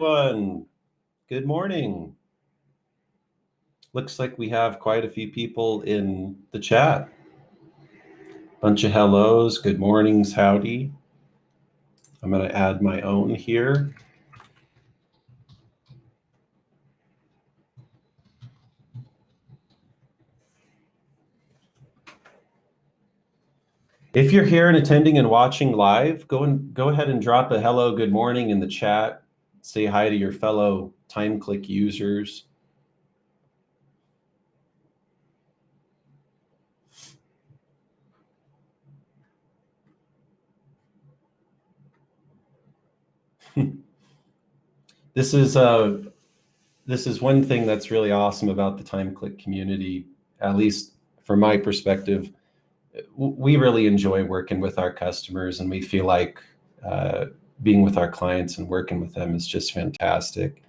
Everyone, good morning. Looks like we have quite a few people in the chat. Bunch of hellos, good mornings, howdy. I'm going to add my own here. If you're here and attending and watching live, go ahead and drop a hello, good morning in the chat. Say hi to your fellow TimeClick users. This is one thing that's really awesome about the TimeClick community, at least from my perspective. We really enjoy working with our customers, and we feel like being with our clients and working with them is just fantastic.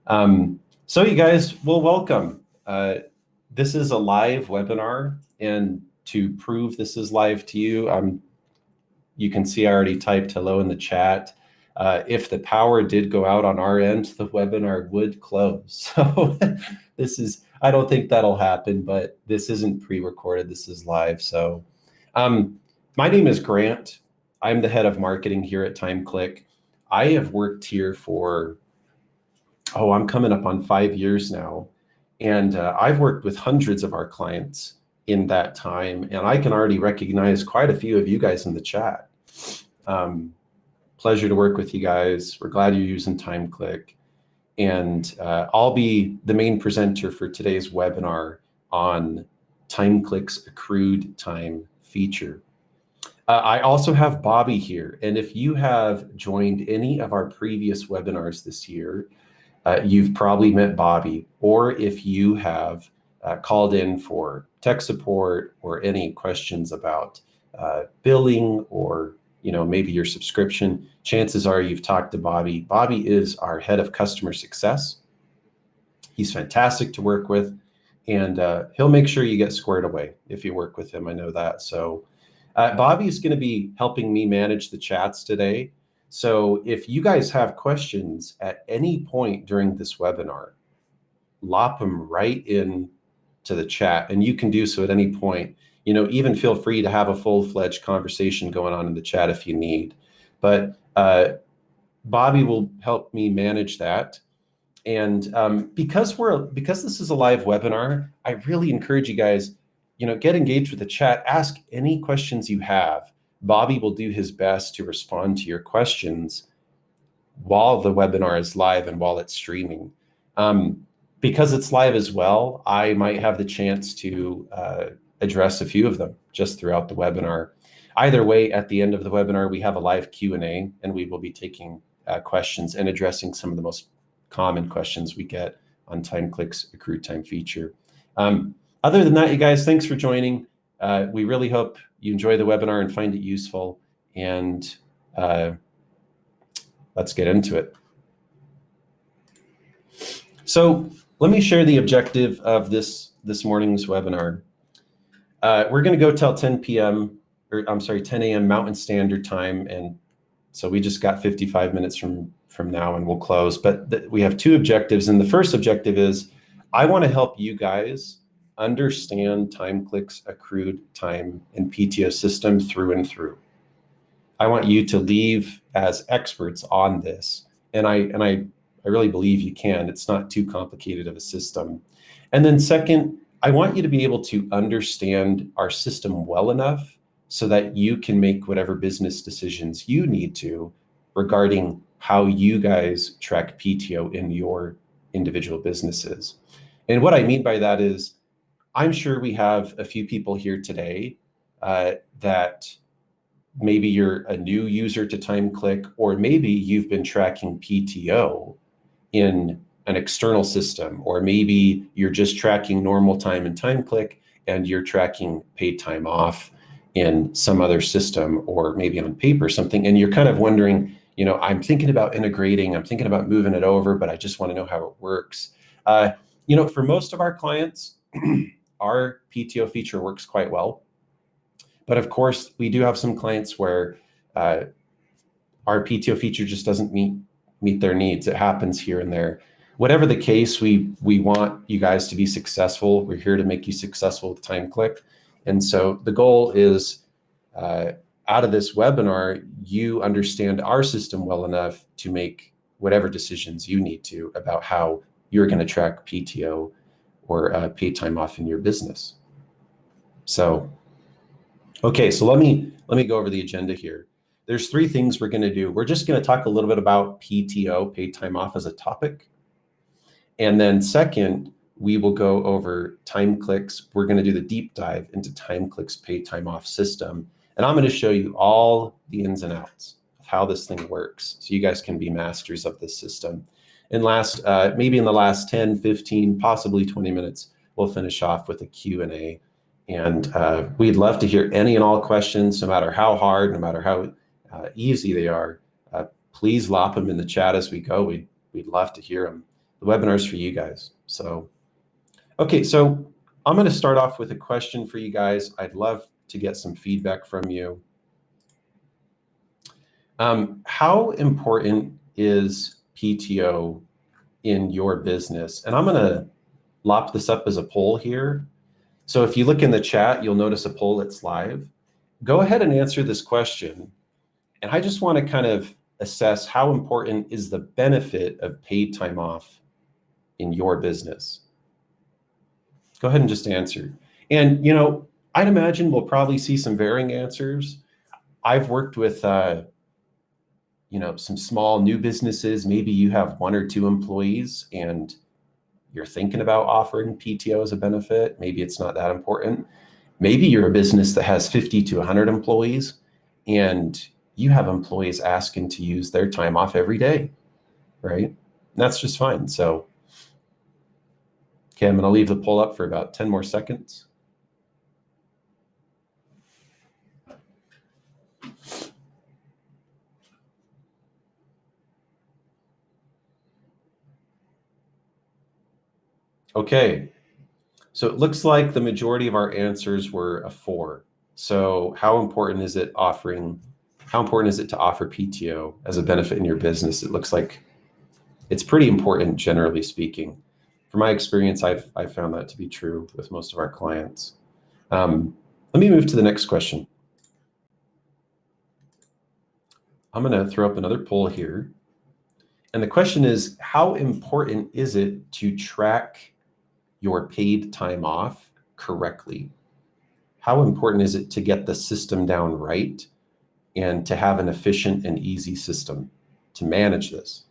So you guys, well, welcome. This is a live webinar, and to prove this is live to you, you can see I already typed hello in the chat. If the power did go out on our end, the webinar would close. So I don't think that'll happen, but this isn't pre-recorded, this is live. So my name is Grant. I'm the head of marketing here at TimeClick. I have worked here for, I'm coming up on 5 years now. And I've worked with hundreds of our clients in that time. And I can already recognize quite a few of you guys in the chat. Pleasure to work with you guys. We're glad you're using TimeClick. And I'll be the main presenter for today's webinar on TimeClick's accrued time feature. I also have Bobby here. And if you have joined any of our previous webinars this year, you've probably met Bobby. Or if you have called in for tech support or any questions about billing or maybe your subscription, chances are you've talked to Bobby. Bobby is our head of customer success. He's fantastic to work with, and he'll make sure you get squared away if you work with him. I know that. So Bobby is going to be helping me manage the chats today. So if you guys have questions at any point during this webinar, lop them right in to the chat, and you can do so at any point. Even feel free to have a full-fledged conversation going on in the chat if you need. But Bobby will help me manage that. And because this is a live webinar, I really encourage you guys, get engaged with the chat. Ask any questions you have. Bobby will do his best to respond to your questions while the webinar is live and while it's streaming. Because it's live as well, I might have the chance to address a few of them just throughout the webinar. Either way, at the end of the webinar, we have a live Q&A, and we will be taking questions and addressing some of the most common questions we get on TimeClick's accrued time feature. Other than that, you guys, thanks for joining. We really hope you enjoy the webinar and find it useful. And let's get into it. So let me share the objective of this morning's webinar. We're going to go till 10 a.m. Mountain Standard Time, and so we just got 55 minutes from now, and we'll close. But we have two objectives, and the first objective is I want to help you guys understand TimeClick's accrued time and PTO system through and through. I want you to leave as experts on this, and I really believe you can. It's not too complicated of a system. And then second, I want you to be able to understand our system well enough so that you can make whatever business decisions you need to regarding how you guys track PTO in your individual businesses. And what I mean by that is, I'm sure we have a few people here today that maybe you're a new user to TimeClick, or maybe you've been tracking PTO in an external system, or maybe you're just tracking normal time in TimeClick and you're tracking paid time off in some other system, or maybe on paper or something, and you're kind of wondering, I'm thinking about integrating, I'm thinking about moving it over, but I just want to know how it works. For most of our clients, our PTO feature works quite well. But of course, we do have some clients where our PTO feature just doesn't meet meet their needs. It happens here and there. Whatever the case, we want you guys to be successful. We're here to make you successful with TimeClick. And so the goal is out of this webinar, you understand our system well enough to make whatever decisions you need to about how you're going to track PTO or paid time off in your business. So, okay, so let me go over the agenda here. There's 3 things we're going to do. We're just going to talk a little bit about PTO, paid time off, as a topic. And then second, we will go over TimeClick's. We're going to do the deep dive into TimeClick's paid time off system. And I'm going to show you all the ins and outs of how this thing works so you guys can be masters of this system. And maybe in the last 10, 15, possibly 20 minutes, we'll finish off with a Q&A. And we'd love to hear any and all questions, no matter how hard, no matter how easy they are. Please lop them in the chat as we go. We'd love to hear them. The webinar's for you guys. So, okay, so I'm going to start off with a question for you guys. I'd love to get some feedback from you. How important is PTO in your business? And I'm going to lop this up as a poll here. So if you look in the chat, you'll notice a poll that's live. Go ahead and answer this question. And I just want to kind of assess how important is the benefit of paid time off in your business. Go ahead and just answer. And, I'd imagine we'll probably see some varying answers. I've worked with, some small new businesses. Maybe you have 1 or 2 employees and you're thinking about offering PTO as a benefit. Maybe it's not that important. Maybe you're a business that has 50 to 100 employees and you have employees asking to use their time off every day, right? And that's just fine. So, okay, I'm going to leave the poll up for about 10 more seconds. Okay, so it looks like the majority of our answers were a 4. So how important is it to offer PTO as a benefit in your business? It looks like it's pretty important, generally speaking. From my experience, I've found that to be true with most of our clients. Let me move to the next question. I'm going to throw up another poll here. And the question is, how important is it to track your paid time off correctly? How important is it to get the system down right and to have an efficient and easy system to manage this?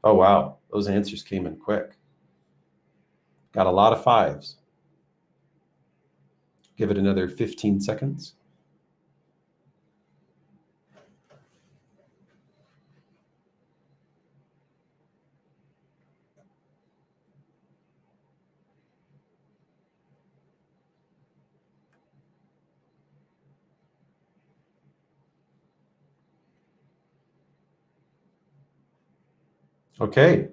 Oh, wow. Those answers came in quick. Got a lot of 5s. Give it another 15 seconds. Okay.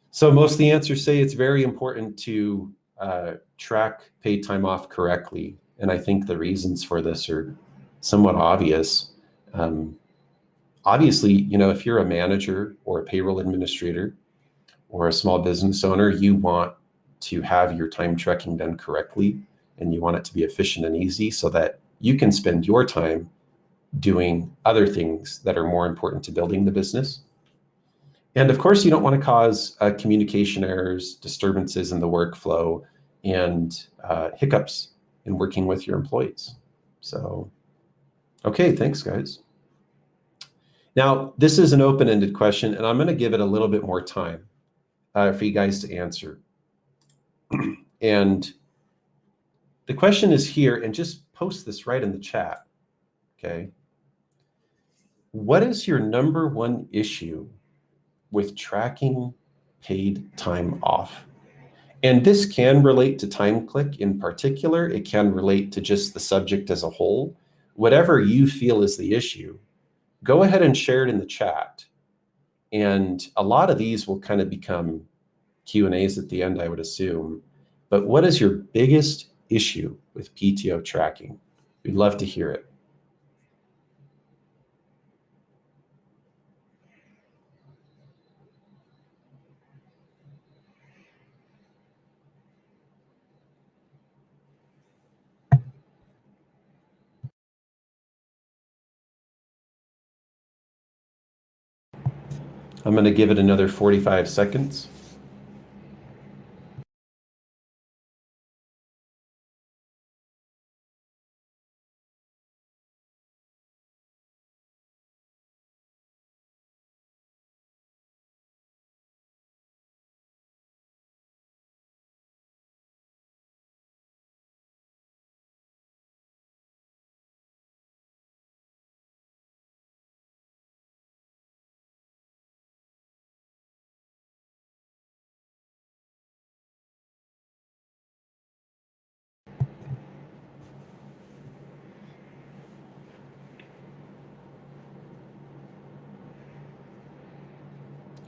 So most of the answers say it's very important to track paid time off correctly. And I think the reasons for this are somewhat obvious. Obviously, if you're a manager or a payroll administrator or a small business owner, you want to have your time tracking done correctly, and you want it to be efficient and easy so that you can spend your time doing other things that are more important to building the business. And of course, you don't want to cause communication errors, disturbances in the workflow, and hiccups in working with your employees. So, okay, thanks, guys. Now, this is an open-ended question, and I'm going to give it a little bit more time for you guys to answer. And the question is here, and just post this right in the chat, okay? What is your number 1 issue with tracking paid time off? And this can relate to TimeClick in particular. It can relate to just the subject as a whole. Whatever you feel is the issue, go ahead and share it in the chat. And a lot of these will kind of become Q&As at the end, I would assume. But what is your biggest issue with PTO tracking? We'd love to hear it. I'm going to give it another 45 seconds.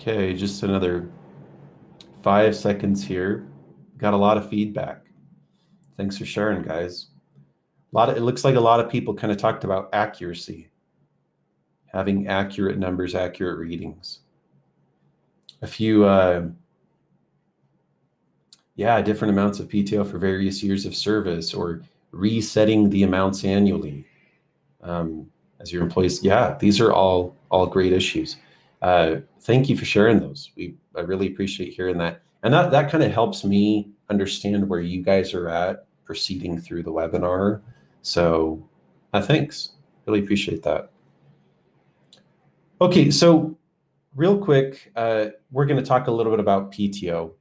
Okay, just another 5 seconds here. Got a lot of feedback. Thanks for sharing, guys. It looks like a lot of people kind of talked about accuracy, having accurate numbers, accurate readings. A few, different amounts of PTO for various years of service, or resetting the amounts annually as your employees. Yeah, these are all great issues. Thank you for sharing those. I really appreciate hearing that, and that kind of helps me understand where you guys are at proceeding through the webinar. So, thanks. Really appreciate that. Okay, so real quick, we're going to talk a little bit about PTO.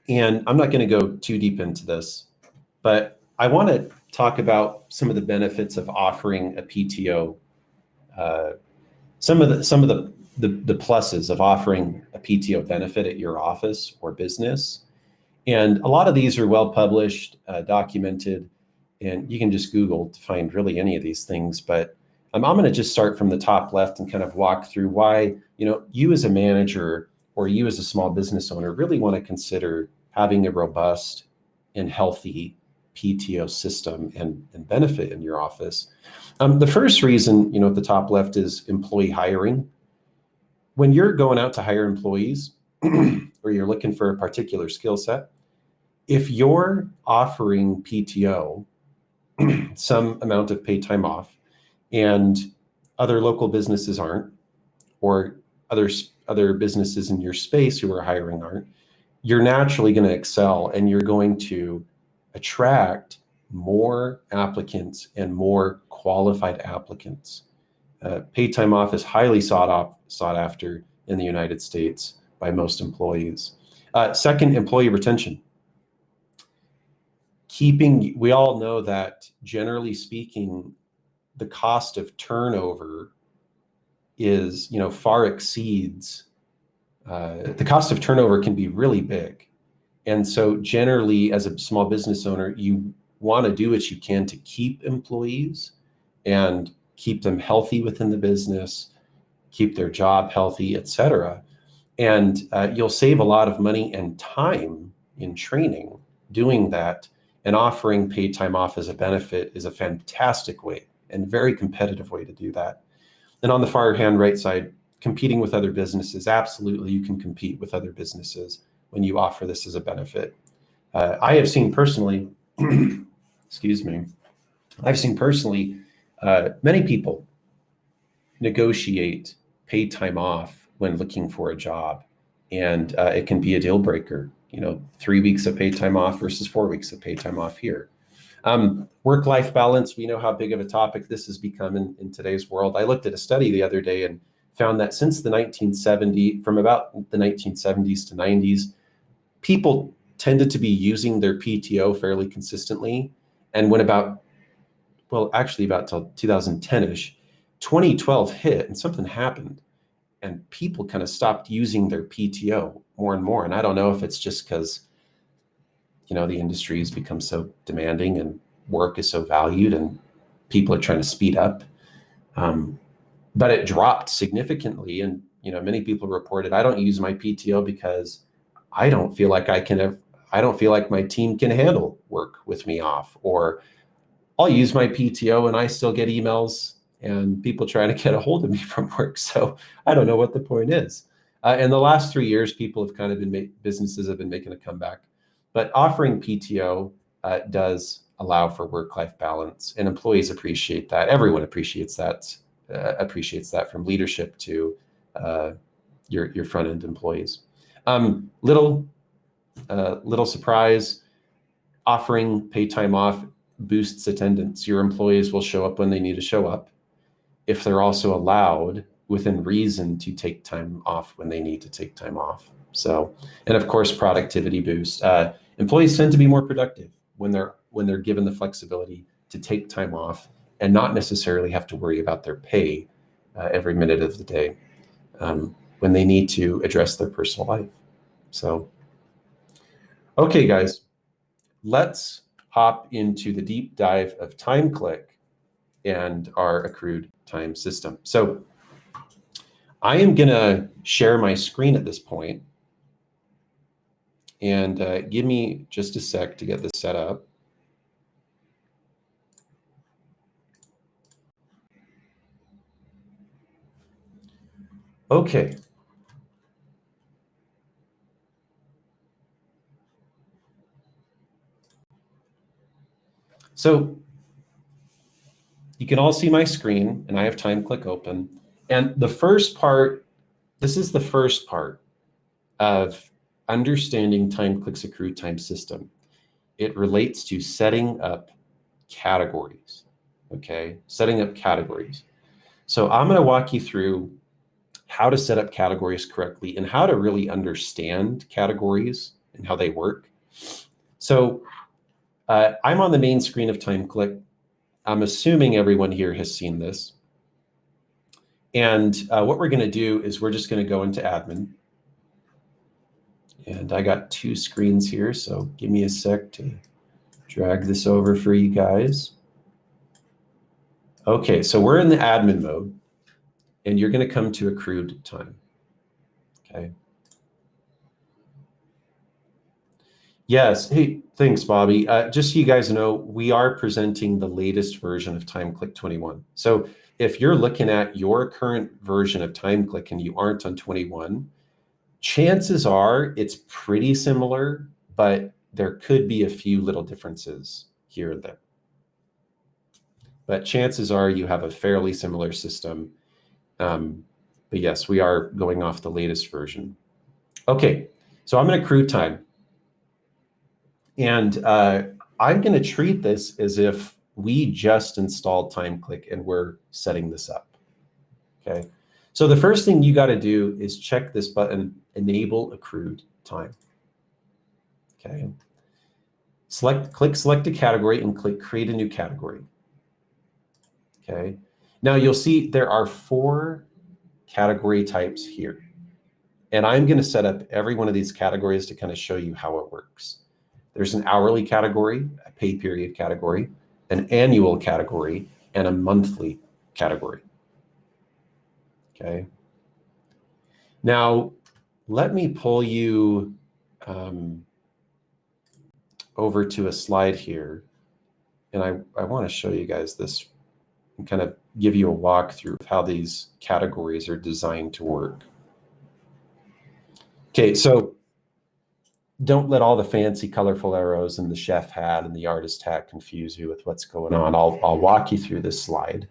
And I'm not going to go too deep into this, but I want to talk about some of the benefits of offering a PTO, some of the pluses of offering a PTO benefit at your office or business. And a lot of these are well published, documented, and you can just Google to find really any of these things. But I'm going to just start from the top left and kind of walk through why, you as a manager or you as a small business owner really want to consider having a robust and healthy PTO system and benefit in your office. The first reason, at the top left, is employee hiring. When you're going out to hire employees or you're looking for a particular skill set, if you're offering PTO, some amount of paid time off, and other local businesses aren't, or other businesses in your space who are hiring aren't, you're naturally going to excel and you're going to attract more applicants and more qualified applicants. Paid time off is highly sought after in the United States by most employees. Second, employee retention. We all know that generally speaking, the cost of turnover far exceeds, the cost of turnover can be really big. And so generally, as a small business owner, you want to do what you can to keep employees and keep them healthy within the business, keep their job healthy, et cetera. And you'll save a lot of money and time in training doing that. And offering paid time off as a benefit is a fantastic way and very competitive way to do that. And on the far hand right side, competing with other businesses. Absolutely, you can compete with other businesses when you offer this as a benefit. I have seen personally, excuse me, I've seen personally many people negotiate paid time off when looking for a job. And it can be a deal breaker, 3 weeks of paid time off versus 4 weeks of paid time off here. Work-life balance, we know how big of a topic this has become in today's world. I looked at a study the other day and found that since from about the 1970s to 90s, people tended to be using their PTO fairly consistently. And when about till 2010-ish, 2012 hit and something happened. And people kind of stopped using their PTO more and more. And I don't know if it's just because, the industry has become so demanding and work is so valued and people are trying to speed up. But it dropped significantly. And, many people reported, I don't use my PTO because I don't feel like I don't feel like my team can handle work with me off, or I'll use my PTO and I still get emails and people trying to get a hold of me from work. So I don't know what the point is. In the last 3 years, businesses have been making a comeback, but offering PTO does allow for work-life balance, and employees appreciate that. Everyone appreciates that from leadership to your front end employees. Little surprise, offering paid time off boosts attendance. Your employees will show up when they need to show up, if they're also allowed within reason to take time off when they need to take time off. So, and of course, productivity boost. Employees tend to be more productive when they're given the flexibility to take time off and not necessarily have to worry about their pay every minute of the day when they need to address their personal life. So, okay, guys, let's hop into the deep dive of TimeClick and our accrued time system. So I am going to share my screen at this point, and give me just a sec to get this set up. Okay. So you can all see my screen, and I have TimeClick open. And the first part, this is the first part of understanding TimeClick's accrued time system. It relates to setting up categories, okay? Setting up categories. So I'm going to walk you through how to set up categories correctly and how to really understand categories and how they work. So I'm on the main screen of TimeClick. I'm assuming everyone here has seen this. And what we're going to do is we're just going to go into admin. And I got two screens here, so give me a sec to drag this over for you guys. Okay, so we're in the admin mode, and you're going to come to accrued time. Okay. Yes. Hey, thanks, Bobby. Just so you guys know, we are presenting the latest version of TimeClick 21. So if you're looking at your current version of TimeClick and you aren't on 21, chances are it's pretty similar, but there could be a few little differences here and there. But chances are you have a fairly similar system. But yes, we are going off the latest version. Okay, so I'm going to accrue time. And I'm going to treat this as if we just installed TimeClick and we're setting this up. Okay, so the first thing you got to do is check this button, Enable Accrued Time. Okay, click Select a Category and click Create a New Category. Okay, now you'll see there are 4 category types here. And I'm going to set up every one of these categories to kind of show you how it works. There's an hourly category, a pay period category, an annual category, and a monthly category. Okay. Now, let me pull you over to a slide here. And I want to show you guys this and kind of give you a walkthrough of how these categories are designed to work. Okay, so don't let all the fancy colorful arrows and the chef hat and the artist hat confuse you with what's going on. I'll walk you through this slide.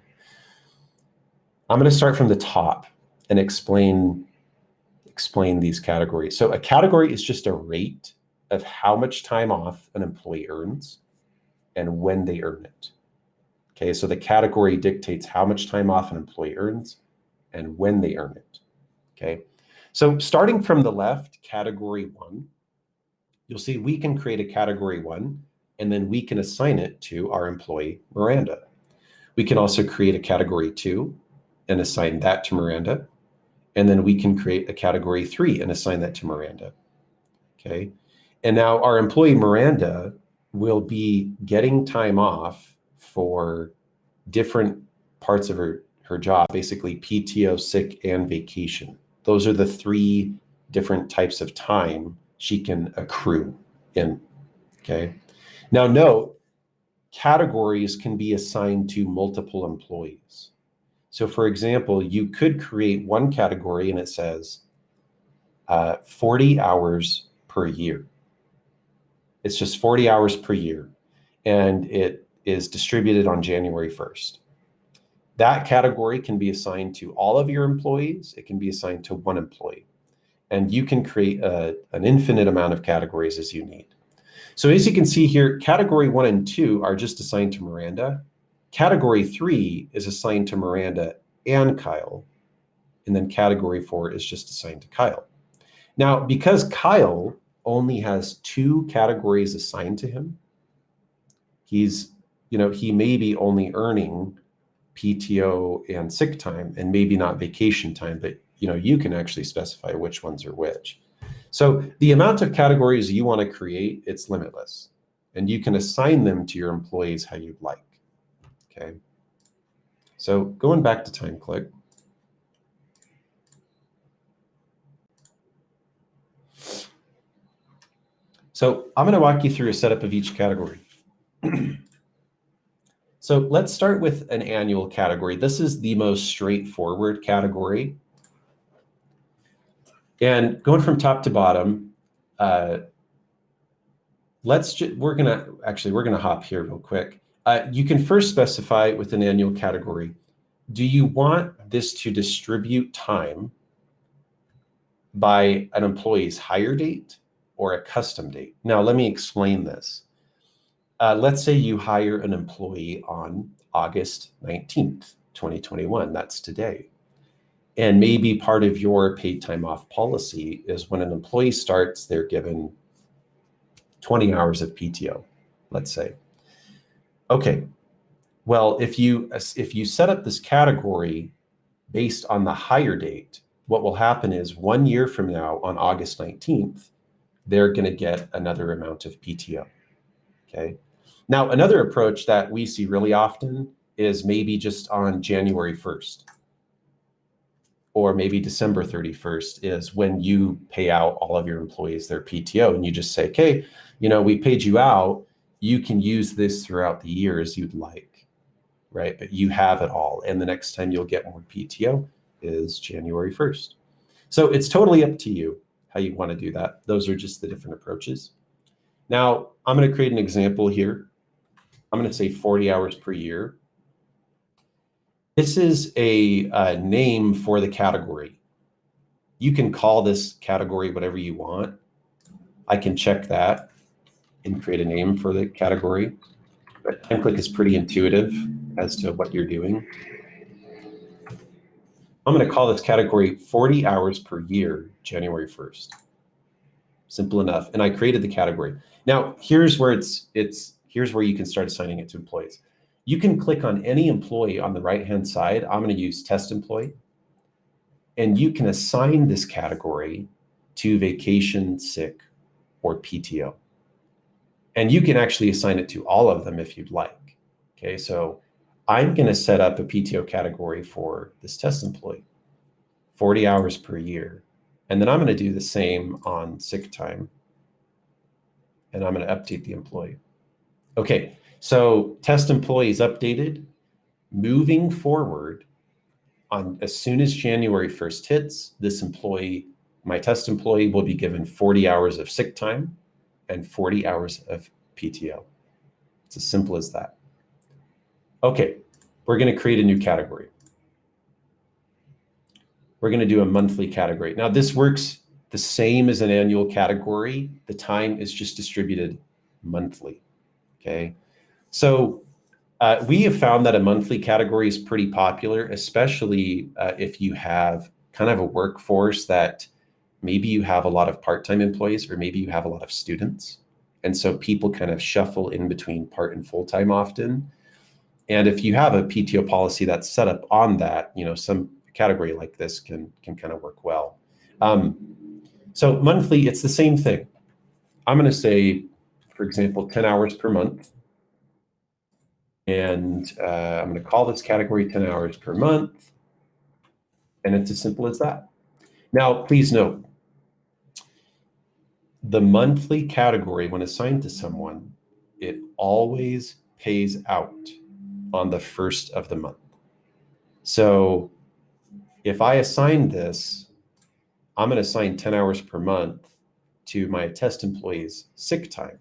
I'm going to start from the top and explain these categories. So a category is just a rate of how much time off an employee earns and when they earn it. Okay, so the category dictates how much time off an employee earns and when they earn it. Okay, so starting from the left, category 1, you'll see we can create a category 1, and then we can assign it to our employee, Miranda. We can also create a category 2 and assign that to Miranda. And then we can create a category 3 and assign that to Miranda. Okay. And now our employee, Miranda, will be getting time off for different parts of her job, basically PTO, sick, and vacation. Those are the 3 different types of time she can accrue in. Okay. Now note, categories can be assigned to multiple employees. So for example, you could create one category and it says 40 hours per year. It's just 40 hours per year, and it is distributed on January 1st. That category can be assigned to all of your employees. It can be assigned to one employee. And you can create an infinite amount of categories as you need. So as you can see here, category 1 and 2 are just assigned to Miranda. Category 3 is assigned to Miranda and Kyle. And then category 4 is just assigned to Kyle. Now, because Kyle only has 2 categories assigned to him, he may be only earning PTO and sick time and maybe not vacation time, but you can actually specify which ones are which. So the amount of categories you want to create, it's limitless, and you can assign them to your employees how you'd like. Okay. So going back to TimeClick. So I'm going to walk you through a setup of each category. So let's start with an annual category. This is the most straightforward category. And going from top to bottom, we're gonna hop here real quick. You can first specify with an annual category, do you want this to distribute time by an employee's hire date or a custom date? Now, let me explain this. Let's say you hire an employee on August 19th, 2021. That's today. And maybe part of your paid time off policy is when an employee starts, they're given 20 hours of PTO, let's say. Okay, well, if you set up this category based on the hire date, what will happen is 1 year from now on August 19th, they're going to get another amount of PTO. Okay. Now, another approach that we see really often is maybe just on January 1st. Or maybe December 31st is when you pay out all of your employees their PTO, and you just say, okay, we paid you out. You can use this throughout the year as you'd like, right? But you have it all. And the next time you'll get more PTO is January 1st. So it's totally up to you how you want to do that. Those are just the different approaches. Now, I'm going to create an example here. I'm going to say 40 hours per year. This is a name for the category. You can call this category whatever you want. I can check that and create a name for the category. But TimeClick is pretty intuitive as to what you're doing. I'm going to call this category 40 hours per year, January 1st. Simple enough. And I created the category. Now, here's where here's where you can start assigning it to employees. You can click on any employee on the right-hand side. I'm going to use test employee. And you can assign this category to vacation, sick, or PTO. And you can actually assign it to all of them if you'd like. Okay, so I'm going to set up a PTO category for this test employee, 40 hours per year. And then I'm going to do the same on sick time. And I'm going to update the employee. Okay, so test employee is updated. Moving forward, as soon as January 1st hits, this employee, my test employee, will be given 40 hours of sick time and 40 hours of PTO. It's as simple as that. Okay, we're going to create a new category. We're going to do a monthly category. Now, this works the same as an annual category. The time is just distributed monthly. Okay, so we have found that a monthly category is pretty popular, especially if you have kind of a workforce that maybe you have a lot of part-time employees, or maybe you have a lot of students. And so people kind of shuffle in between part and full-time often. And if you have a PTO policy that's set up on that, some category like this can kind of work well. So monthly, it's the same thing. I'm going to say, for example, 10 hours per month. And I'm going to call this category 10 hours per month. And it's as simple as that. Now, please note, the monthly category, when assigned to someone, it always pays out on the first of the month. So if I assign this, I'm going to assign 10 hours per month to my test employee's sick time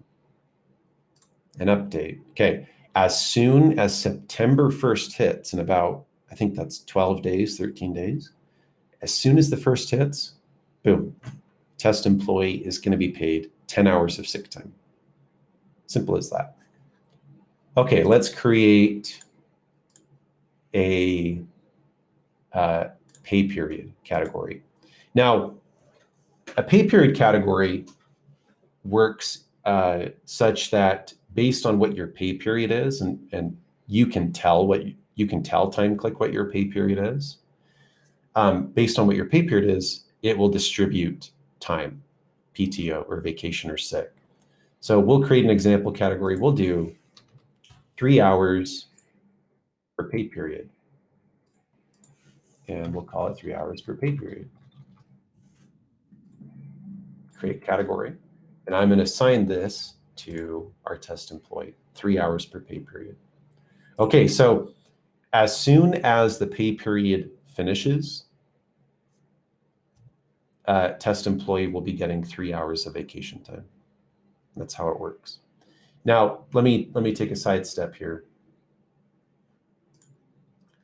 and update. Okay. As soon as September 1st hits, in about I think that's 12 days, 13 days. As soon as the first hits, boom, test employee is going to be paid 10 hours of sick time. Simple as that. Okay, let's create a pay period category. Now, a pay period category works such that based on what your pay period is, and you can tell TimeClick what your pay period is. Based on what your pay period is, it will distribute time, PTO or vacation or sick. So we'll create an example category. We'll do 3 hours per pay period. And we'll call it 3 hours per pay period. Create category. And I'm going to assign this to our test employee, 3 hours per pay period. Okay, so as soon as the pay period finishes, test employee will be getting 3 hours of vacation time. That's how it works. Now, let me take a side step here.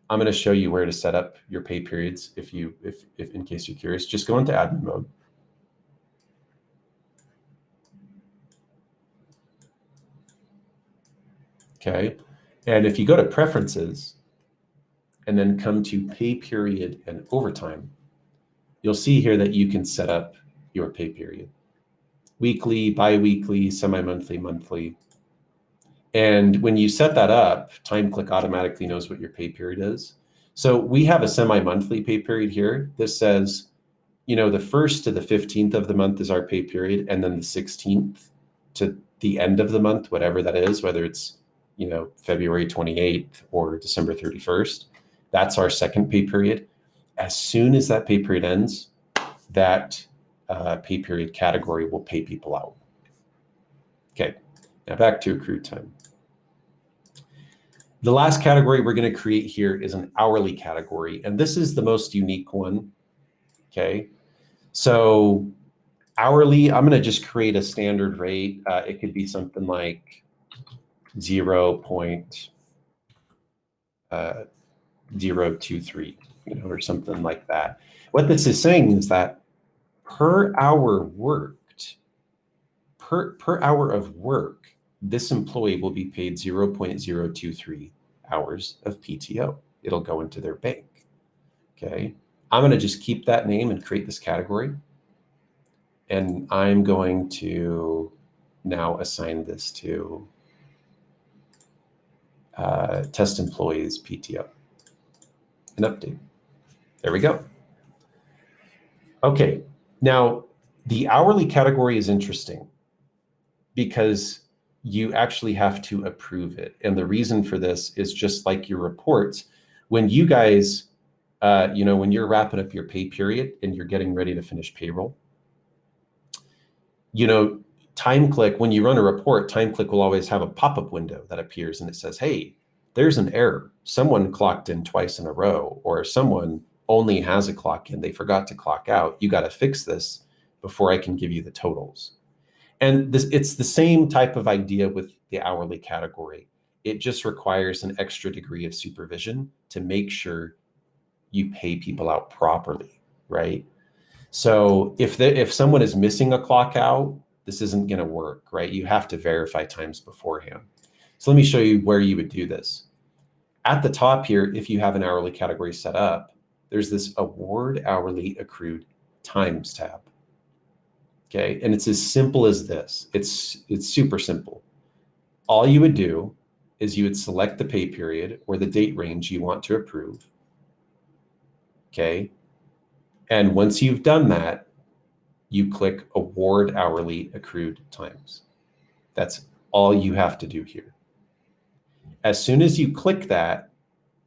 I'm going to show you where to set up your pay periods if in case you're curious. Just go into admin mode. Okay, and if you go to preferences and then come to pay period and overtime, you'll see here that you can set up your pay period. Weekly, bi-weekly, semi-monthly, monthly. And when you set that up, TimeClick automatically knows what your pay period is. So we have a semi-monthly pay period here. This says, the 1st to the 15th of the month is our pay period, and then the 16th to the end of the month, whatever that is, whether it's February 28th or December 31st, that's our second pay period. As soon as that pay period ends, that pay period category will pay people out. Okay, now back to accrued time. The last category we're going to create here is an hourly category, and this is the most unique one. Okay, so hourly, I'm going to just create a standard rate. It could be something like 0.023, or something like that. What this is saying is that per hour worked, per hour of work, this employee will be paid 0.023 hours of PTO. It'll go into their bank. Okay, I'm going to just keep that name and create this category. And I'm going to now assign this to test employees PTO and update. There we go. Okay, now the hourly category is interesting because you actually have to approve it. And the reason for this is just like your reports. When you guys, when you're wrapping up your pay period and you're getting ready to finish payroll, TimeClick, when you run a report, TimeClick will always have a pop-up window that appears and it says, hey, there's an error. Someone clocked in twice in a row, or someone only has a clock in. They forgot to clock out. You got to fix this before I can give you the totals. And it's the same type of idea with the hourly category. It just requires an extra degree of supervision to make sure you pay people out properly, right? So if someone is missing a clock out, this isn't going to work, right? You have to verify times beforehand. So let me show you where you would do this. At the top here, if you have an hourly category set up, there's this award hourly accrued times tab. Okay, and it's as simple as this. It's super simple. All you would do is you would select the pay period or the date range you want to approve. Okay, and once you've done that, you click award hourly accrued times. That's all you have to do here. As soon as you click that,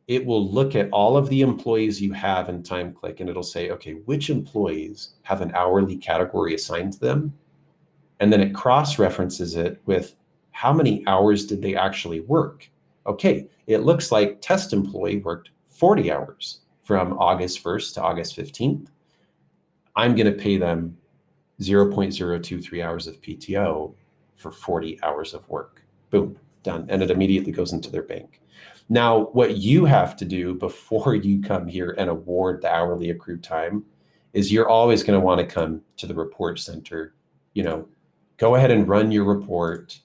it will look at all of the employees you have in TimeClick and it'll say, okay, which employees have an hourly category assigned to them? And then it cross-references it with how many hours did they actually work? Okay, it looks like test employee worked 40 hours from August 1st to August 15th. I'm going to pay them 0.023 hours of PTO for 40 hours of work. Boom. done, and it immediately goes into their bank. Now, what you have to do before you come here and award the hourly accrued time is you're always going to want to come to the report center. Go ahead and run your report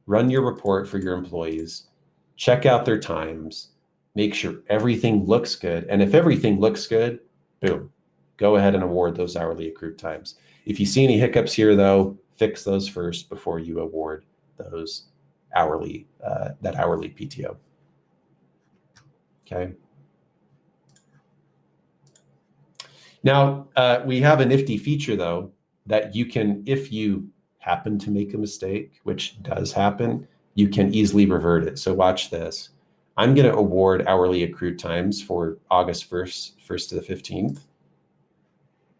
for your employees, check out their times, make sure everything looks good. And if everything looks good, boom, go ahead and award those hourly accrued times. If you see any hiccups here, though, fix those first before you award those hourly, that hourly PTO. Okay. Now, we have a nifty feature, though, that you can, if you happen to make a mistake, which does happen, you can easily revert it. So watch this. I'm going to award hourly accrued times for August 1st to the 15th.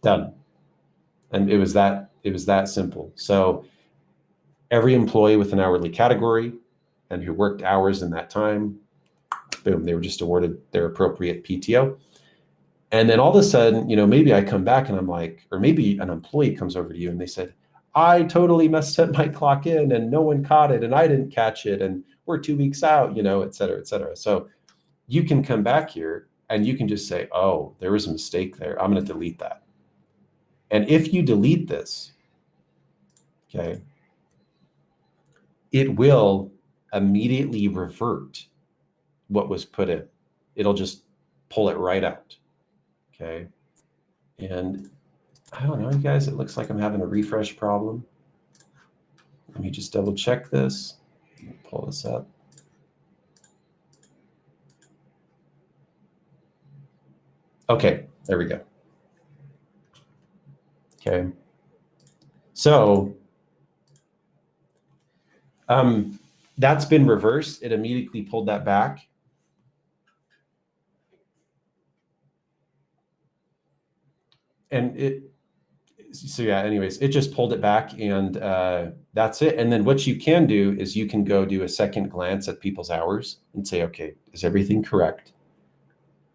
Done. And it was that simple. So every employee with an hourly category and who worked hours in that time, boom, they were just awarded their appropriate PTO. And then all of a sudden, maybe I come back and I'm like, or maybe an employee comes over to you and they said, I totally messed up my clock in and no one caught it and I didn't catch it and we're 2 weeks out, et cetera, et cetera. So you can come back here and you can just say, oh, there was a mistake there. I'm going to delete that. And if you delete this, okay, it will immediately revert what was put in. It'll just pull it right out. Okay. And I don't know, you guys, it looks like I'm having a refresh problem. Let me just double check this. Pull this up. Okay, there we go. Okay. So that's been reversed. It immediately pulled that back. And anyways, it just pulled it back and that's it. And then what you can do is you can go do a second glance at people's hours and say, okay, is everything correct?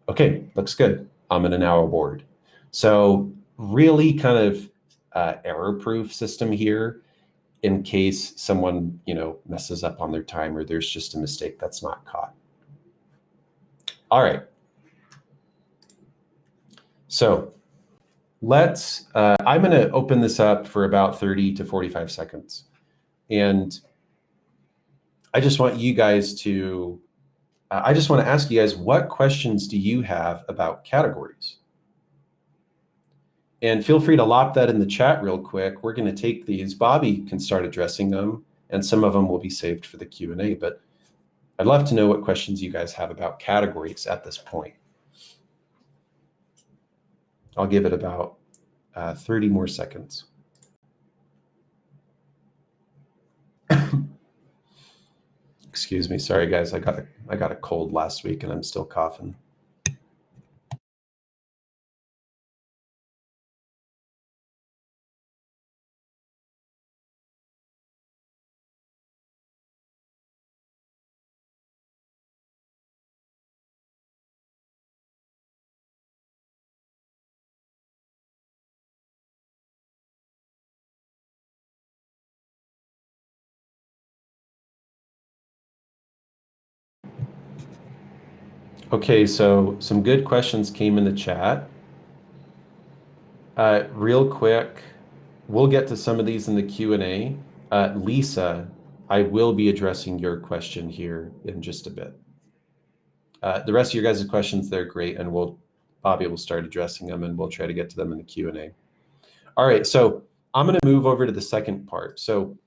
Okay, looks good. I'm going to now award. So really kind of error-proof system here in case someone, messes up on their time or there's just a mistake that's not caught. All right. So I'm going to open this up for about 30 to 45 seconds. And I just want you guys to, I just want to ask you guys, what questions do you have about categories? And feel free to lop that in the chat real quick. We're going to take these. Bobby can start addressing them, and some of them will be saved for the Q&A. But I'd love to know what questions you guys have about categories at this point. I'll give it about 30 more seconds. Excuse me. Sorry, guys. I got a cold last week, and I'm still coughing. Okay, so some good questions came in the chat. Real quick, we'll get to some of these in the Q&A. Lisa, I will be addressing your question here in just a bit. The rest of your guys' questions, they're great, and Bobby will start addressing them, and we'll try to get to them in the Q&A. All right, so I'm going to move over to the second part. So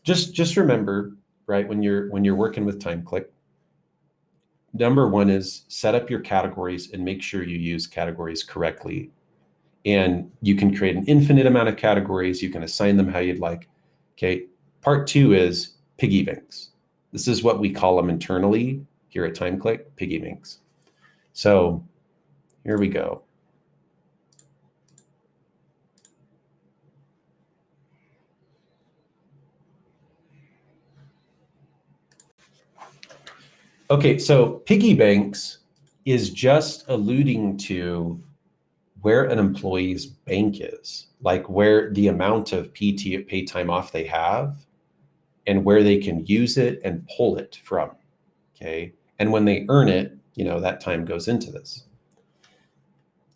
just remember, right, when you're working with TimeClick, number one is set up your categories and make sure you use categories correctly. And you can create an infinite amount of categories. You can assign them how you'd like. Okay. Part two is piggy banks. This is what we call them internally here at TimeClick, piggy banks. So here we go. Okay, so piggy banks is just alluding to where an employee's bank is, like where the amount of PTO, paid time off they have. and where they can use it and pull it from, okay? And when they earn it, you know, that time goes into this.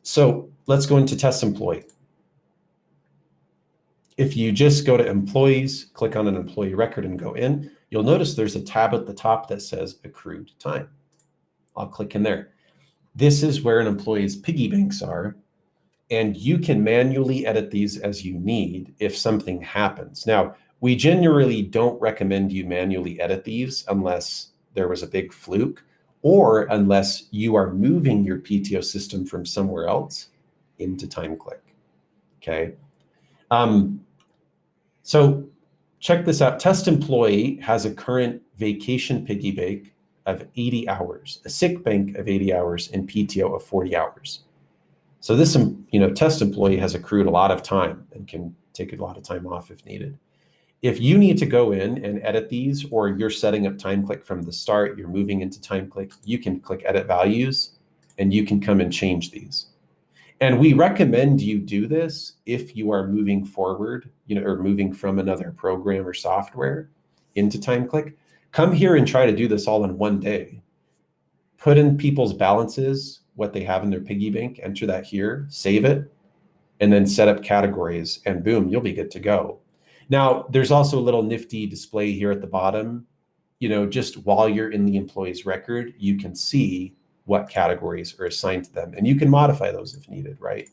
So let's go into test employee. If you just go to employees, click on an employee record and go in, you'll notice there's a tab at the top that says accrued time. I'll click in there. This is where an employee's piggy banks are, and you can manually edit these as you need if something happens. Now, we generally don't recommend you manually edit these unless there was a big fluke or unless you are moving your PTO system from somewhere else into TimeClick, okay? So check this out. Test employee has a current vacation piggy bank of 80 hours, a sick bank of 80 hours, and PTO of 40 hours. So this, you know, test employee has accrued a lot of time and can take a lot of time off if needed. If you need to go in and edit these, or you're setting up TimeClick from the start, you're moving into TimeClick, you can click edit values and you can come and change these. And we recommend you do this if you are moving forward, you know, or moving from another program or software into TimeClick. Come here and try to do this all in one day. Put in people's balances, what they have in their piggy bank, enter that here, save it, and then set up categories, and boom, you'll be good to go. Now, there's also a little nifty display here at the bottom. You know, just while you're in the employee's record, you can see what categories are assigned to them, and you can modify those if needed, right?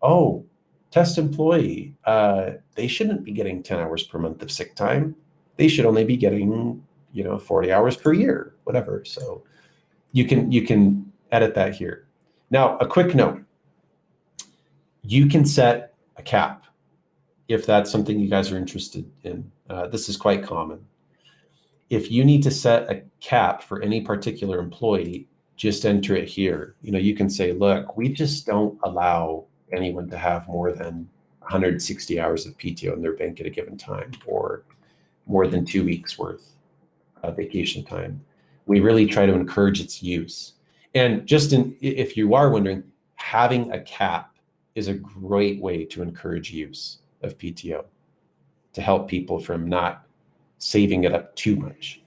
Oh, test employee, they shouldn't be getting 10 hours per month of sick time. They should only be getting, you know, 40 hours per year, whatever. So you can edit that here. Now, a quick note, you can set a cap if that's something you guys are interested in. This is quite common. If you need to set a cap for any particular employee, just enter it here. You know, you can say, look, we just don't allow anyone to have more than 160 hours of PTO in their bank at a given time, or more than 2 weeks worth of vacation time. We really try to encourage its use. And just if you are wondering, having a cap is a great way to encourage use of PTO, to help people from not saving it up too much.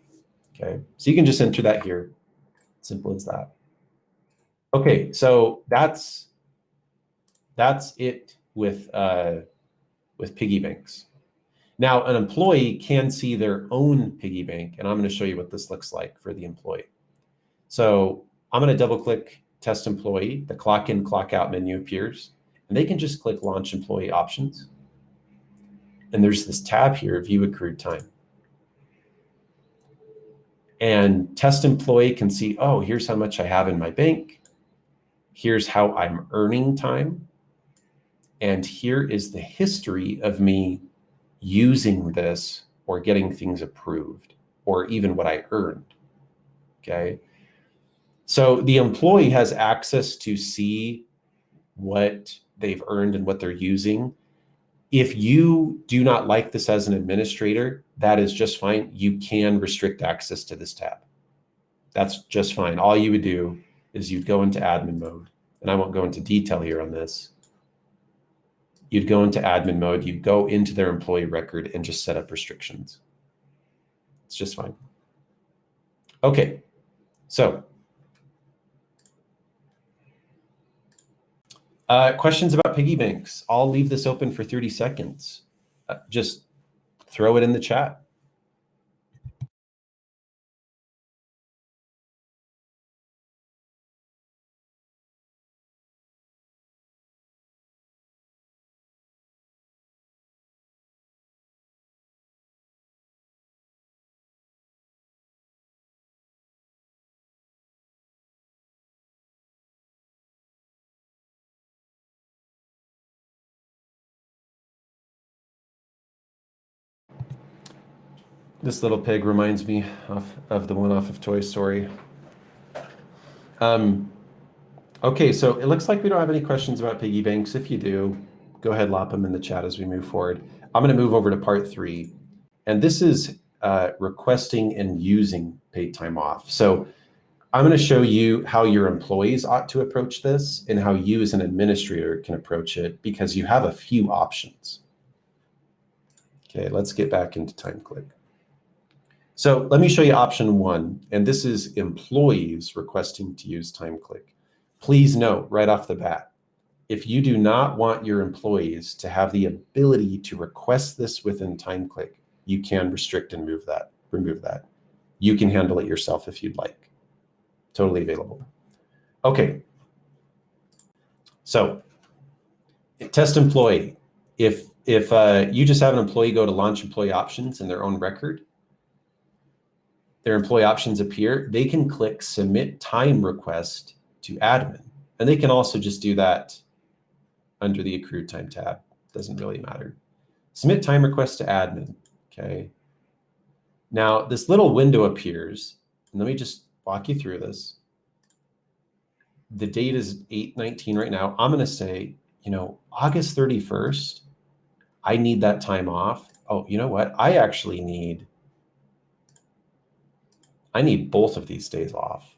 Okay, so you can just enter that here. Simple as that. Okay, so that's it with piggy banks. Now, an employee can see their own piggy bank, and I'm going to show you what this looks like for the employee. So I'm going to double click test employee. The clock in, clock out menu appears, and they can just click launch employee options. And there's this tab here, view accrued time. And test employee can see, oh, here's how much I have in my bank. Here's how I'm earning time. And here is the history of me using this or getting things approved, or even what I earned, okay? So the employee has access to see what they've earned and what they're using. If you do not like this as an administrator, that is just fine. You can restrict access to this tab. That's just fine. All you would do is you'd go into admin mode, and I won't go into detail here on this. You'd go into admin mode, you'd go into their employee record and just set up restrictions. It's just fine. Okay, so questions about piggy banks? I'll leave this open for 30 seconds. Just throw it in the chat. This little pig reminds me of the one off of Toy Story. Okay, so it looks like we don't have any questions about piggy banks. If you do, go ahead, lop them in the chat as we move forward. I'm going to move over to part 3, and this is requesting and using paid time off. So I'm going to show you how your employees ought to approach this and how you as an administrator can approach it, because you have a few options. Okay, let's get back into TimeClick. So let me show you option one, and this is employees requesting to use TimeClick. Please note right off the bat, if you do not want your employees to have the ability to request this within TimeClick, you can restrict and remove that. You can handle it yourself if you'd like. Totally available. Okay. So test employee. If you just have an employee go to launch employee options in their own record, their employee options appear, they can click submit time request to admin. And they can also just do that under the accrued time tab. Doesn't really matter. Submit time request to admin. Okay. Now this little window appears, and let me just walk you through this. The date is 8/19 right now. I'm going to say, August 31st, I need that time off. Oh, you know what? I actually need both of these days off.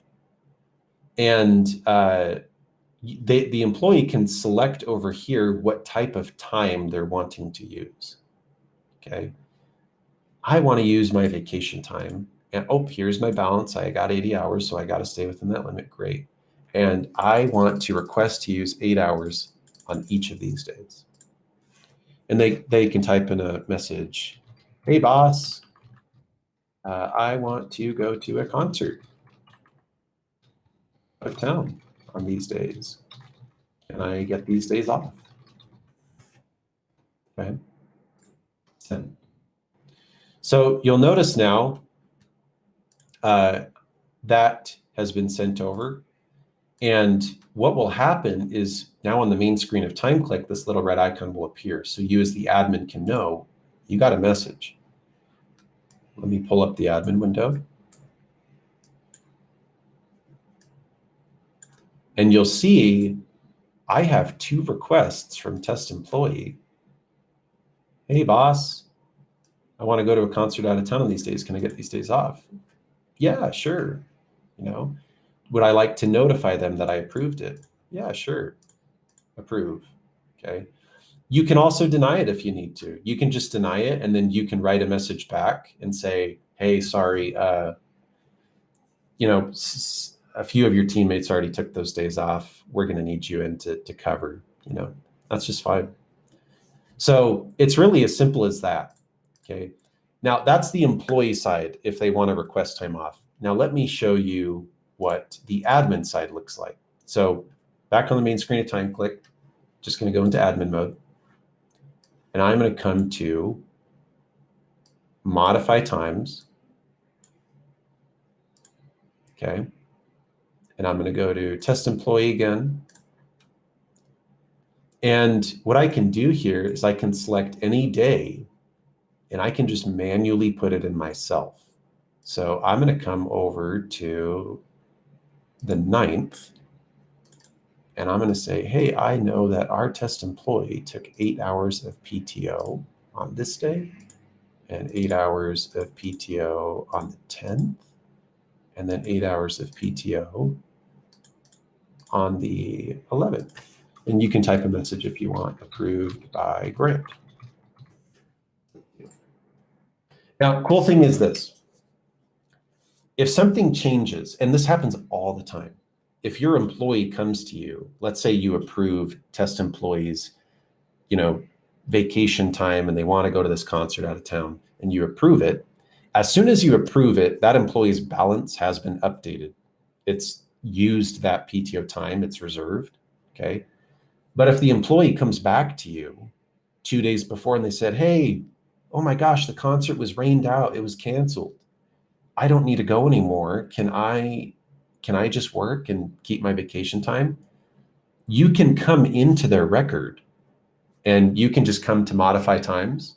And the employee can select over here what type of time they're wanting to use. Okay. I want to use my vacation time. And here's my balance. I got 80 hours, so I got to stay within that limit. Great. And I want to request to use 8 hours on each of these days. And they can type in a message, hey, boss, I want to go to a concert out of town on these days. Can I get these days off? Okay. Send. So you'll notice now that has been sent over. And what will happen is now on the main screen of TimeClick, this little red icon will appear. So you as the admin can know you got a message. Let me pull up the admin window. And you'll see I have 2 requests from test employee. Hey, boss, I want to go to a concert out of town on these days. Can I get these days off? Yeah, sure. Would I like to notify them that I approved it? Yeah, sure. Approve. Okay. You can also deny it if you need to. You can just deny it, and then you can write a message back and say, hey, sorry, a few of your teammates already took those days off. We're going to need you in to cover. That's just fine. So it's really as simple as that. Okay. Now that's the employee side if they want to request time off. Now let me show you what the admin side looks like. So back on the main screen of TimeClick, just going to go into admin mode. And I'm going to come to modify times. Okay. And I'm going to go to test employee again. And what I can do here is I can select any day and I can just manually put it in myself. So I'm going to come over to the 9th and I'm going to say, hey, I know that our test employee took 8 hours of PTO on this day and 8 hours of PTO on the 10th and then 8 hours of PTO on the 11th. And you can type a message if you want, approved by Grant. Now, cool thing is this. If something changes, and this happens all the time, if your employee comes to you, let's say you approve test employees, vacation time, and they want to go to this concert out of town, and you approve it, as soon as you approve it, that employee's balance has been updated. It's used that PTO time, it's reserved, okay? But if the employee comes back to you 2 days before and they said, hey, oh my gosh, the concert was rained out, it was canceled. I don't need to go anymore. Can I just work and keep my vacation time? You can come into their record and you can just come to modify times.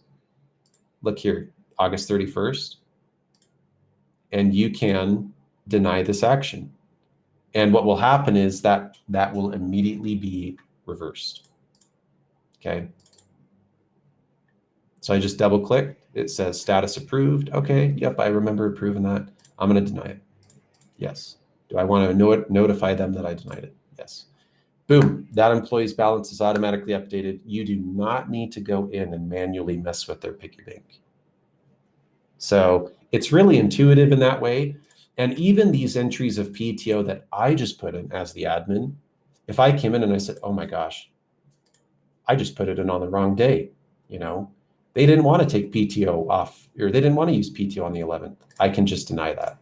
Look here, August 31st. And you can deny this action. And what will happen is that will immediately be reversed. Okay. So I just double click. It says status approved. Okay. Yep. I remember approving that. I'm going to deny it. Yes. Do I want to notify them that I denied it? Yes. Boom. That employee's balance is automatically updated. You do not need to go in and manually mess with their piggy bank. So it's really intuitive in that way. And even these entries of PTO that I just put in as the admin, if I came in and I said, oh my gosh, I just put it in on the wrong day, you know, they didn't want to take PTO off, or they didn't want to use PTO on the 11th. I can just deny that.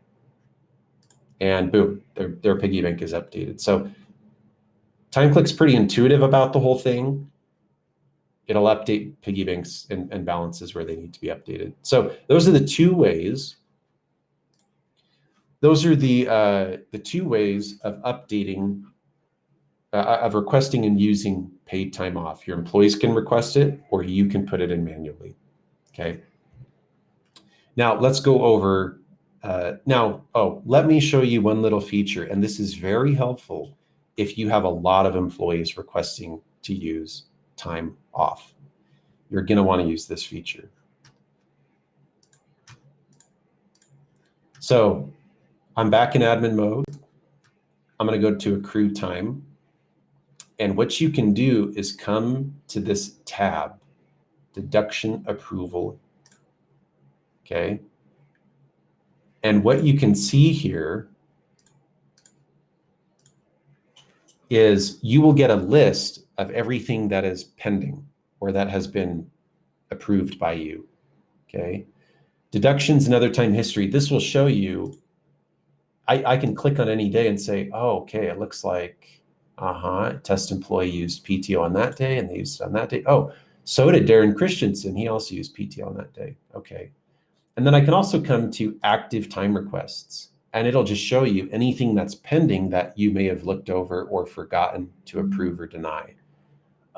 And boom, their piggy bank is updated. So TimeClick's pretty intuitive about the whole thing. It'll update piggy banks and balances where they need to be updated. So those are the two ways. Those are the two ways of updating, of requesting and using paid time off. Your employees can request it, or you can put it in manually. Okay. Now let's go over. Let me show you one little feature, and this is very helpful if you have a lot of employees requesting to use time off. You're going to want to use this feature. So I'm back in admin mode. I'm going to go to accrued time. And what you can do is come to this tab, deduction approval. Okay. And what you can see here is you will get a list of everything that is pending or that has been approved by you. Okay. Deductions and other time history. This will show you, I can click on any day and say, oh, okay, it looks like, test employee used PTO on that day and they used it on that day. Oh, so did Darren Christensen. He also used PTO on that day. Okay. And then I can also come to active time requests, and it'll just show you anything that's pending that you may have looked over or forgotten to approve or deny.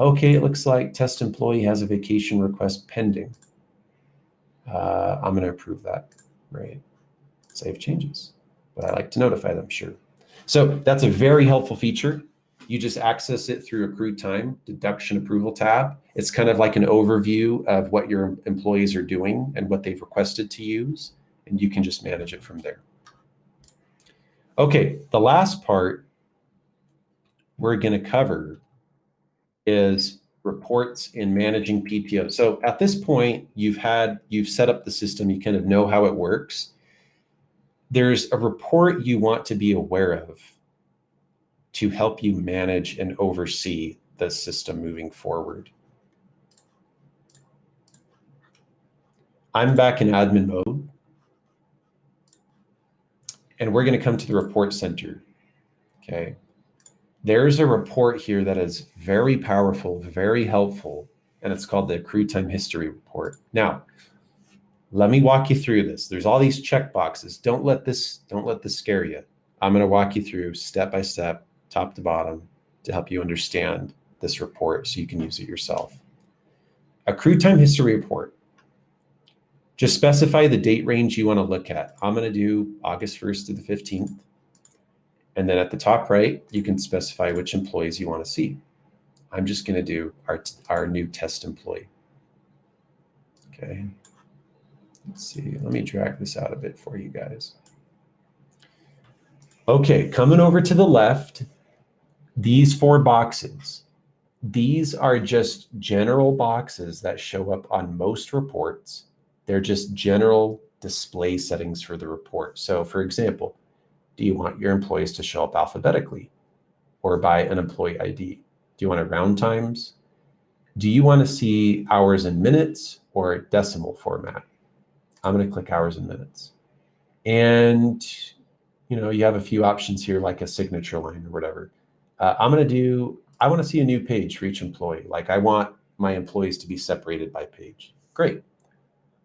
Okay, it looks like test employee has a vacation request pending. I'm going to approve that, right? Save changes, but I like to notify them, sure. So that's a very helpful feature. You just access it through accrued time, deduction approval tab. It's kind of like an overview of what your employees are doing and what they've requested to use, and you can just manage it from there. Okay, the last part we're going to cover is reports in managing PTO. So at this point, you've set up the system, you kind of know how it works. There's a report you want to be aware of to help you manage and oversee the system moving forward. I'm back in admin mode, and we're going to come to the report center. Okay. There's a report here that is very powerful, very helpful, and it's called the Accrued Time History Report. Now, let me walk you through this. There's all these check boxes. Don't let this scare you. I'm going to walk you through step by step, top to bottom, to help you understand this report so you can use it yourself. Accrued Time History Report. Just specify the date range you want to look at. I'm going to do August 1st to the 15th. And then at the top right, you can specify which employees you want to see. I'm just going to do our new test employee. Okay. Let's see. Let me drag this out a bit for you guys. Okay, coming over to the left, these 4 boxes. These are just general boxes that show up on most reports. They're just general display settings for the report. So for example, do you want your employees to show up alphabetically or by an employee ID? Do you want to round times? Do you want to see hours and minutes or decimal format? I'm going to click hours and minutes. And you have a few options here, like a signature line or whatever. I want to see a new page for each employee. Like I want my employees to be separated by page. Great.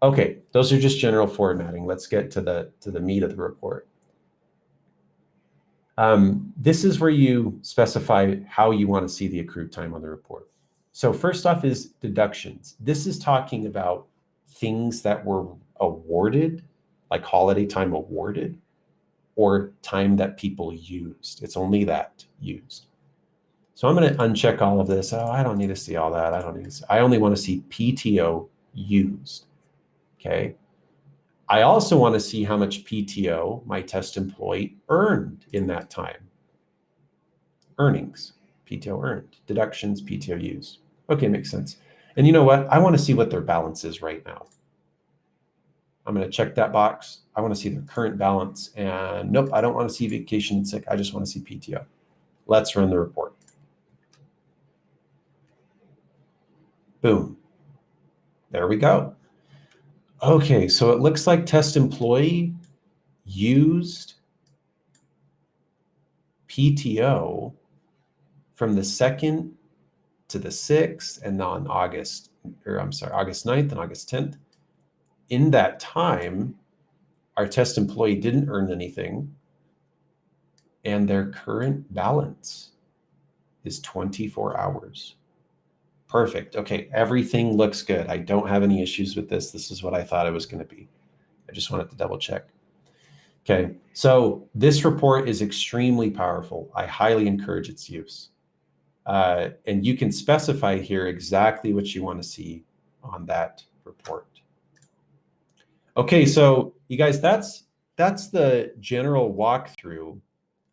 Okay, those are just general formatting. Let's get to the meat of the report. This is where you specify how you want to see the accrued time on the report. So first off is deductions. This is talking about things that were awarded, like holiday time awarded, or time that people used. It's only that used. So I'm going to uncheck all of this. Oh, I don't need to see all that. I only want to see PTO used. Okay. I also want to see how much PTO my test employee earned in that time. Earnings, PTO earned, deductions, PTO used. Okay, makes sense. And you know what? I want to see what their balance is right now. I'm going to check that box. I want to see their current balance. And nope, I don't want to see vacation and sick. I just want to see PTO. Let's run the report. Boom. There we go. Okay, so it looks like test employee used PTO from the 2nd to the 6th and on August 9th and August 10th. In that time, our test employee didn't earn anything, and their current balance is 24 hours. Perfect. Okay, everything looks good. I don't have any issues with this. This is what I thought it was going to be. I just wanted to double check. Okay, so this report is extremely powerful. I highly encourage its use. And you can specify here exactly what you want to see on that report. Okay, so you guys, that's the general walkthrough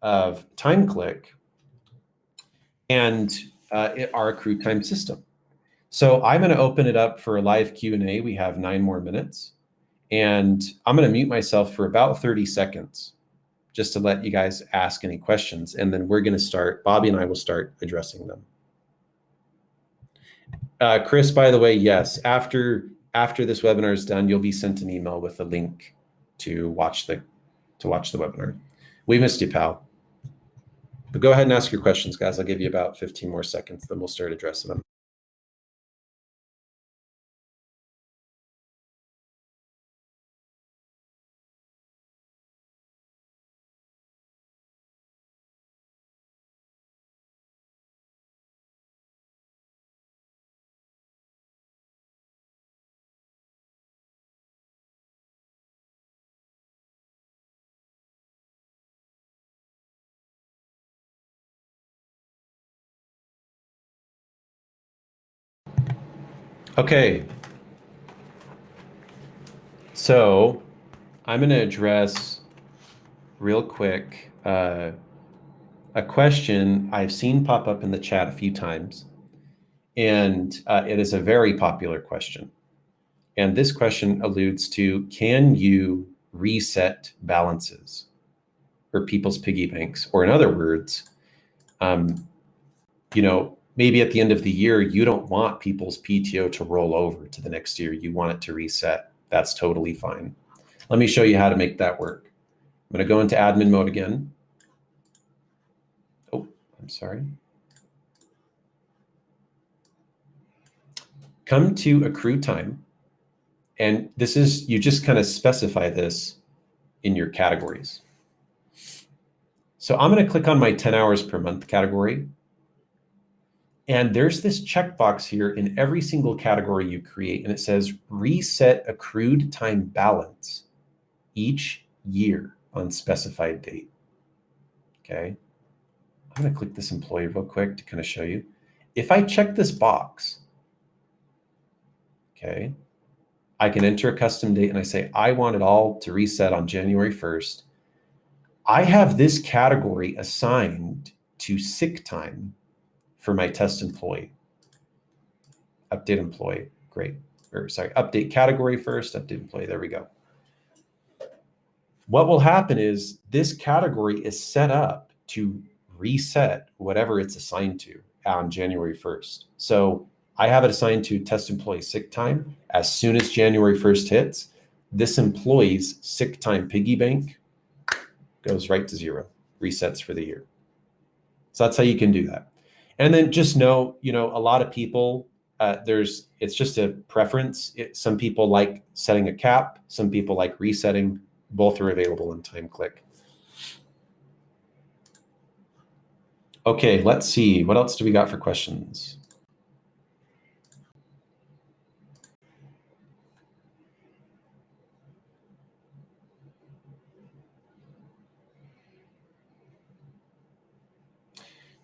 of TimeClick and our accrued time system. So I'm going to open it up for a live Q&A. We have 9 more minutes. And I'm going to mute myself for about 30 seconds just to let you guys ask any questions. And then we're going to start, Bobby and I will start addressing them. Chris, by the way, yes, after this webinar is done, you'll be sent an email with a link to watch the webinar. We missed you, pal. But go ahead and ask your questions, guys. I'll give you about 15 more seconds, then we'll start addressing them. Okay. So I'm going to address real quick a question I've seen pop up in the chat a few times, and it is a very popular question. And this question alludes to, can you reset balances for people's piggy banks? Or in other words, maybe at the end of the year, you don't want people's PTO to roll over to the next year. You want it to reset. That's totally fine. Let me show you how to make that work. I'm going to go into admin mode again. Oh, I'm sorry. Come to accrue time. And this is, you just kind of specify this in your categories. So I'm going to click on my 10 hours per month category. And there's this checkbox here in every single category you create, and it says reset accrued time balance each year on specified date. Okay. I'm going to click this employee real quick to kind of show you. If I check this box, okay, I can enter a custom date and I say, I want it all to reset on January 1st. I have this category assigned to sick time for my test employee. Update employee, great. Or sorry, update category first, update employee, there we go. What will happen is this category is set up to reset whatever it's assigned to on January 1st. So I have it assigned to test employee sick time. As soon as January 1st hits, this employee's sick time piggy bank goes right to 0, resets for the year. So that's how you can do that. And then just know, a lot of people, it's just a preference. Some people like setting a cap. Some people like resetting. Both are available in TimeClick. Okay, let's see. What else do we got for questions?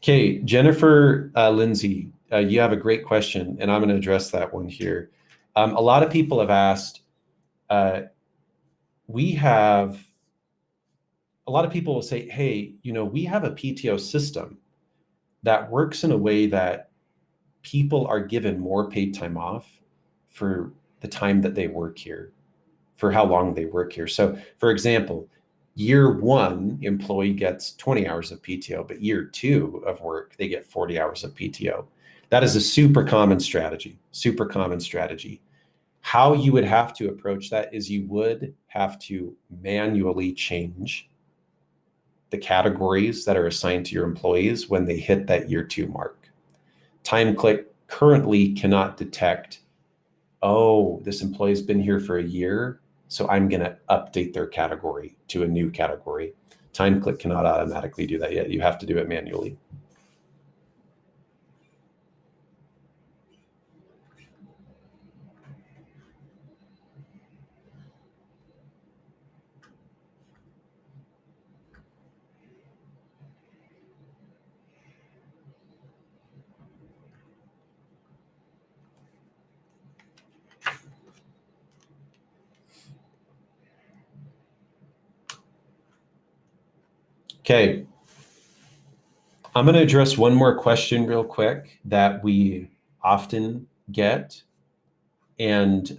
Okay, Jennifer Lindsay, you have a great question, and I'm going to address that one here. A lot of people have asked, a lot of people will say, hey, we have a PTO system that works in a way that people are given more paid time off for the time that they work here. for how long they work here. So for example, year one employee gets 20 hours of PTO, but year two of work, they get 40 hours of PTO. That is a super common strategy, super common strategy. How you would have to approach that is you would have to manually change the categories that are assigned to your employees when they hit that year two mark. TimeClick currently cannot detect, oh, this employee's been here for a year, so I'm going to update their category to a new category. TimeClick cannot automatically do that yet. You have to do it manually. Okay. I'm going to address one more question real quick that we often get. And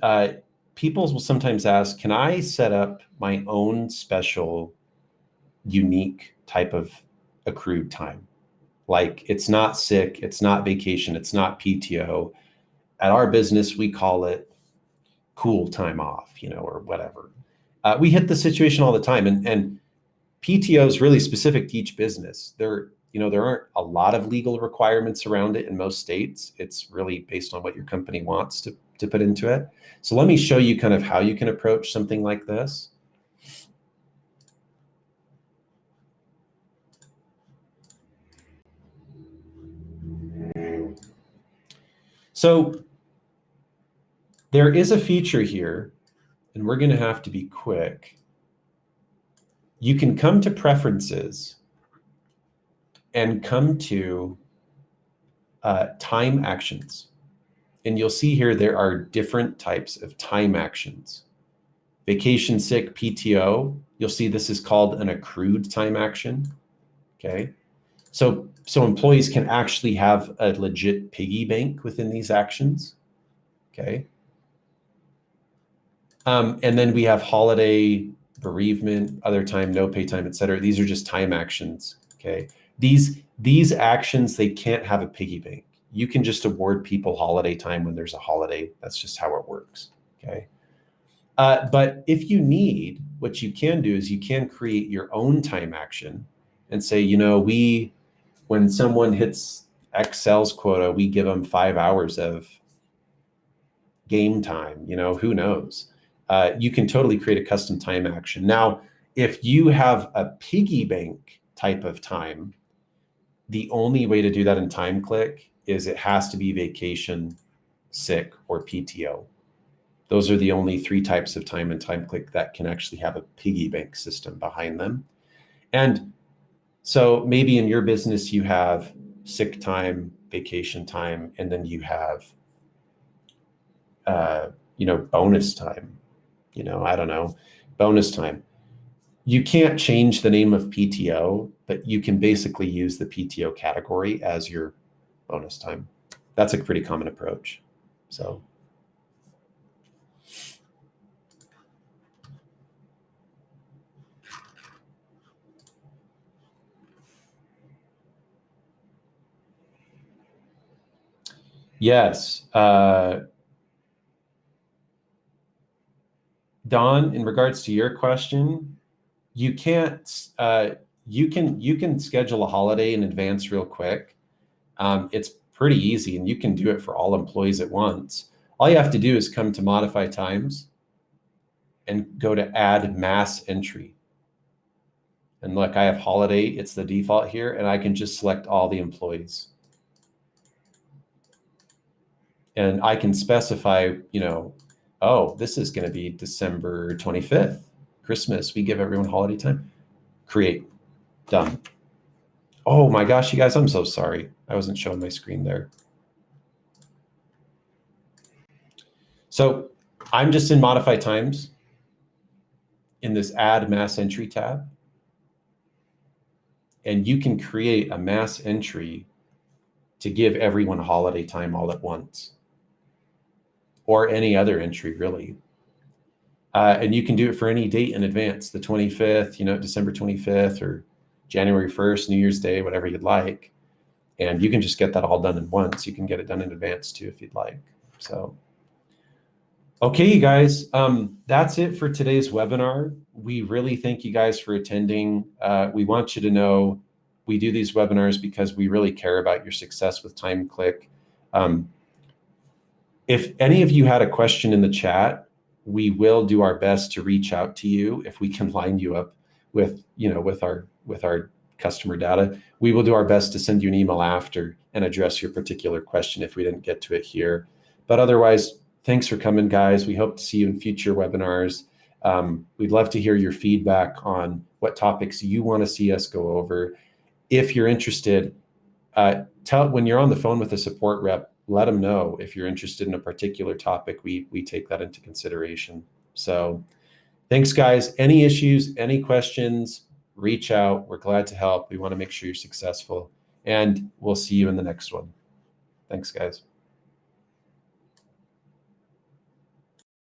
people will sometimes ask, can I set up my own special, unique type of accrued time? Like it's not sick, it's not vacation, it's not PTO. At our business, we call it cool time off, or whatever. We hit the situation all the time, and PTO is really specific to each business. There aren't a lot of legal requirements around it in most states. It's really based on what your company wants to put into it. So let me show you kind of how you can approach something like this. So there is a feature here, and we're going to have to be quick. You can come to preferences and come to time actions. And you'll see here there are different types of time actions. Vacation, sick, PTO, you'll see this is called an accrued time action. Okay. So employees can actually have a legit piggy bank within these actions. Okay. And then we have holiday, bereavement, other time, no pay time, et cetera. These are just time actions. Okay. These actions, they can't have a piggy bank. You can just award people holiday time when there's a holiday. That's just how it works. Okay. But if you need, what you can do is you can create your own time action and say, when someone hits X sales quota, we give them 5 hours of game time, who knows? You can totally create a custom time action. Now, if you have a piggy bank type of time, the only way to do that in TimeClick is it has to be vacation, sick, or PTO. Those are the only 3 types of time in TimeClick that can actually have a piggy bank system behind them. And so maybe in your business, you have sick time, vacation time, and then you have, bonus time, I don't know, bonus time. You can't change the name of PTO, but you can basically use the PTO category as your bonus time. That's a pretty common approach. So. Yes. Don, in regards to your question, you can't, you can schedule a holiday in advance real quick. It's pretty easy, and you can do it for all employees at once. All you have to do is come to modify times and go to add mass entry. And look, I have holiday, it's the default here, and I can just select all the employees. And I can specify, oh, this is going to be December 25th, Christmas. We give everyone holiday time. Create. Done. Oh my gosh, you guys, I'm so sorry. I wasn't showing my screen there. So I'm just in modify times in this add mass entry tab. And you can create a mass entry to give everyone holiday time all at once, or any other entry really. And you can do it for any date in advance, the 25th, December 25th or January 1st, New Year's Day, whatever you'd like. And you can just get that all done in once. You can get it done in advance too, if you'd like. So, okay, you guys, that's it for today's webinar. We really thank you guys for attending. We want you to know we do these webinars because we really care about your success with TimeClick. If any of you had a question in the chat, we will do our best to reach out to you if we can line you up with, with our customer data. We will do our best to send you an email after and address your particular question if we didn't get to it here. But otherwise, thanks for coming, guys. We hope to see you in future webinars. We'd love to hear your feedback on what topics you want to see us go over. If you're interested, when you're on the phone with a support rep, let them know if you're interested in a particular topic. We take that into consideration. So thanks, guys. Any issues, any questions, reach out. We're glad to help. We want to make sure you're successful. And we'll see you in the next one. Thanks, guys.